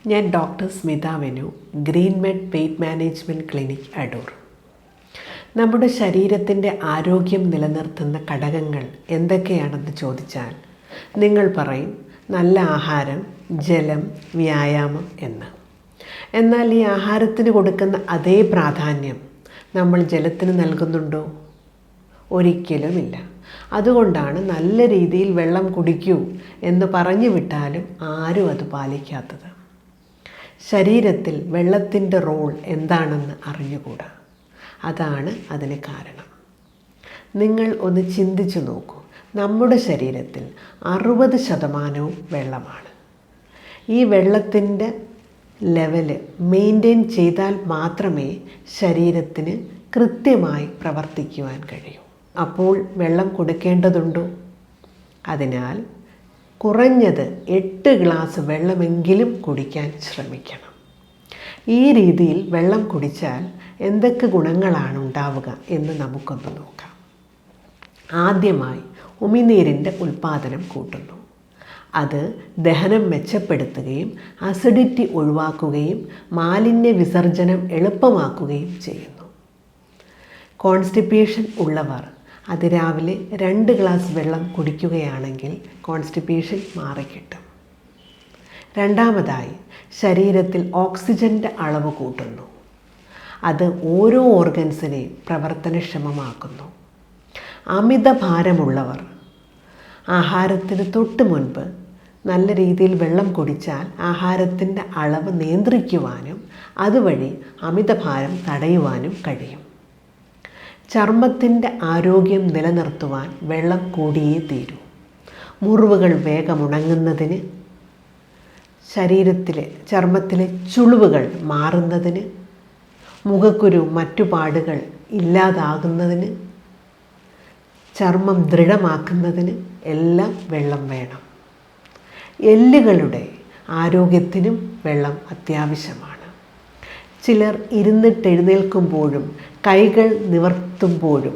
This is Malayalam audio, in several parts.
ഞാൻ ഡോക്ടർ സ്മിത വെനു, ഗ്രീൻ മെഡ് വെയ്റ്റ് മാനേജ്മെൻറ്റ് ക്ലിനിക്, അടൂർ. നമ്മുടെ ശരീരത്തിൻ്റെ ആരോഗ്യം നിലനിർത്തുന്ന ഘടകങ്ങൾ എന്തൊക്കെയാണെന്ന് ചോദിച്ചാൽ നിങ്ങൾ പറയും നല്ല ആഹാരം, ജലം, വ്യായാമം എന്ന്. എന്നാൽ ഈ ആഹാരത്തിന് കൊടുക്കുന്ന അതേ പ്രാധാന്യം നമ്മൾ ജലത്തിന് നൽകുന്നുണ്ടോ? ഒരിക്കലുമില്ല. അതുകൊണ്ടാണ് നല്ല രീതിയിൽ വെള്ളം കുടിക്കൂ എന്ന് പറഞ്ഞു വിട്ടാലും ആരും അത് പാലിക്കാത്തത്. ശരീരത്തിൽ വെള്ളത്തിൻ്റെ റോൾ എന്താണെന്ന് അറിഞ്ഞുകൂടാ. അതാണ് അതിന് കാരണം. നിങ്ങൾ ഒന്ന് ചിന്തിച്ചു നോക്കൂ. നമ്മുടെ ശരീരത്തിൽ 60% വെള്ളമാണ്. ഈ വെള്ളത്തിൻ്റെ ലെവല് മെയിൻറ്റെയിൻ ചെയ്താൽ മാത്രമേ ശരീരത്തിന് കൃത്യമായി പ്രവർത്തിക്കുവാൻ കഴിയൂ. അപ്പോൾ വെള്ളം കൊടുക്കേണ്ടതുണ്ടോ? അതിനാൽ കുറഞ്ഞത് 8 ഗ്ലാസ് വെള്ളമെങ്കിലും കുടിക്കാൻ ശ്രമിക്കണം. ഈ രീതിയിൽ വെള്ളം കുടിച്ചാൽ എന്തൊക്കെ ഗുണങ്ങളാണ് ഉണ്ടാവുക എന്ന് നമുക്കൊന്ന് നോക്കാം. ആദ്യമായി ഉമിനീരിൻ്റെ ഉൽപ്പാദനം കൂട്ടുന്നു. അത് ദഹനം മെച്ചപ്പെടുത്തുകയും അസിഡിറ്റി ഒഴിവാക്കുകയും മാലിന്യ വിസർജനം എളുപ്പമാക്കുകയും ചെയ്യുന്നു. കോൺസ്റ്റിപ്പേഷൻ ഉള്ളവർ അതിരാവിലെ 2 ഗ്ലാസ് വെള്ളം കുടിക്കുകയാണെങ്കിൽ കോൺസ്റ്റിപ്പേഷൻ മാറിക്കിട്ടും. രണ്ടാമതായി ശരീരത്തിൽ ഓക്സിജൻ്റെ അളവ് കൂട്ടുന്നു. അത് ഓരോ ഓർഗൻസിനെയും പ്രവർത്തനക്ഷമമാക്കുന്നു. അമിതഭാരമുള്ളവർ ആഹാരത്തിന് തൊട്ട് മുൻപ് നല്ല രീതിയിൽ വെള്ളം കുടിച്ചാൽ ആഹാരത്തിൻ്റെ അളവ് നിയന്ത്രിക്കുവാനും അതുവഴി അമിതഭാരം തടയുവാനും കഴിയും. ചർമ്മത്തിൻ്റെ ആരോഗ്യം നിലനിർത്തുവാൻ വെള്ളം കൂടിയേ തീരൂ. മുറിവുകൾ വേഗം ഉണങ്ങുന്നതിന്, ചർമ്മത്തിലെ ചുളിവുകൾ മാറുന്നതിന്, മുഖക്കുരു മറ്റു പാടുകൾ ഇല്ലാതാകുന്നതിന്, ചർമ്മം ദൃഢമാക്കുന്നതിന് എല്ലാം വെള്ളം വേണം. എല്ലുകളുടെ ആരോഗ്യത്തിനും വെള്ളം അത്യാവശ്യമാണ്. ചിലർ ഇരുന്നിട്ടെഴുന്നേൽക്കുമ്പോഴും കൈകൾ നിവർത്തുമ്പോഴും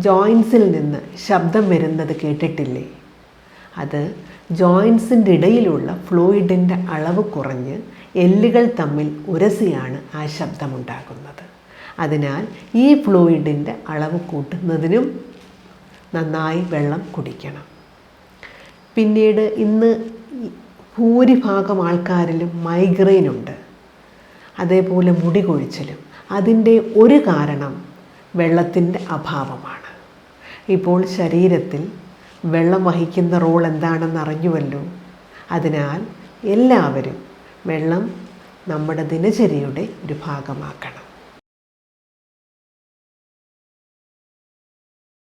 ജോയിൻസിൽ നിന്ന് ശബ്ദം വരുന്നത് കേട്ടിട്ടില്ലേ? അത് ജോയിൻസിൻ്റെ ഇടയിലുള്ള ഫ്ലൂയിഡിൻ്റെ അളവ് കുറഞ്ഞ് എല്ലുകൾ തമ്മിൽ ഉരസിയാണ് ആ ശബ്ദമുണ്ടാകുന്നത്. അതിനാൽ ഈ ഫ്ലൂയിഡിൻ്റെ അളവ് കൂട്ടുന്നതിനും നന്നായി വെള്ളം കുടിക്കണം. പിന്നീട് ഇന്ന് ഭൂരിഭാഗം ആൾക്കാരിലും മൈഗ്രെയിൻ ഉണ്ട്, അതേപോലെ മുടി കൊഴിച്ചിലും. അതിൻ്റെ ഒരു കാരണം വെള്ളത്തിൻ്റെ അഭാവമാണ്. ഇപ്പോൾ ശരീരത്തിൽ വെള്ളം വഹിക്കുന്ന റോൾ എന്താണെന്ന് അറിഞ്ഞുവല്ലോ. അതിനാൽ എല്ലാവരും വെള്ളം നമ്മുടെ ദിനചര്യയുടെ ഒരു ഭാഗമാക്കണം.